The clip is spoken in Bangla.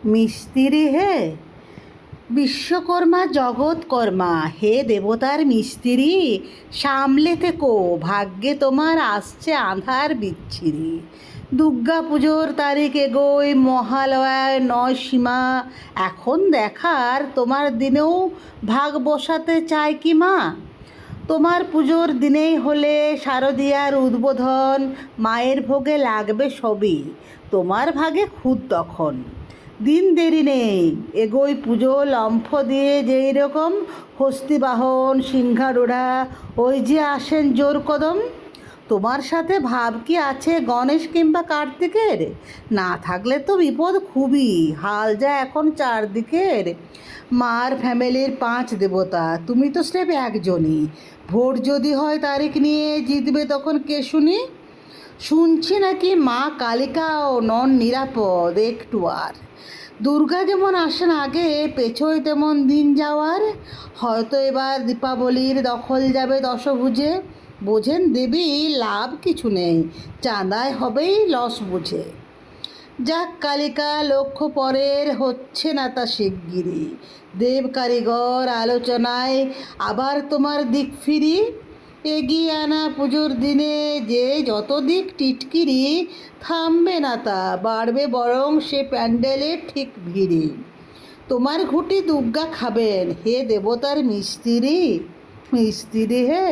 মিস্ত্রি হে বিশ্বকর্মা জগৎকর্মা, হে দেবতার মিস্ত্রি, সামলে থেকো, ভাগ্যে তোমার আসছে আঁধার বিচ্ছিরি। দুর্গা পুজোর তারিখ এগোয়, মহালয়ায় নয় সীমা, এখন দেখার তোমার দিনেও ভাগ বসাতে চায় কি মা? তোমার পুজোর দিনেই হলে শারদীয়ার উদ্বোধন, মায়ের ভোগে লাগবে সবই, তোমার ভাগে খুদ তখন। দিন দেরি নেই, এগোই পুজো লম্ফ দিয়ে, যেই রকম হস্তিবাহন সিংহারূঢ়া, ওই যে আসেন জোর কদম। তোমার সাথে ভাব কি আছে গণেশ কিংবা কার্তিকের? না থাকলে তো বিপদ খুবই, হাল যা এখন চারদিকের। মার ফ্যামিলির 5 দেবতা, তুমি তো স্রেফ একজনই, ভোট যদি হয় তারিখ নিয়ে জিতবে তখন কে শুনি? শুনছি নাকি মা কালিকাও নন নিরাপদ একটু আর। দুর্গা যেমন আসেন আগে, পেছোয় তেমন দিন যাওয়ার, হয়তো এবার দীপাবলির দখল যাবে দশভুজে। বোঝেন দেবী, লাভ কিছু নেই, চাঁদায় হবেই লস বুঝে। যাক কালিকা, লক্ষ্য পরের হচ্ছে না তা শিগগিরি, দেব কারিগর আলোচনায় আবার তোমার দিক ফিরি। এগিয়ে আনা পুজোর দিনে যে যত দিক টিটকিরি, থামবে না তা, বাড়বে বরং সে প্যান্ডেলের ঠিক ভিড়ে। তোমার ঘুঁটি দুর্গা খাবেন, হে দেবতার মিস্ত্রি, মিস্ত্রি হে।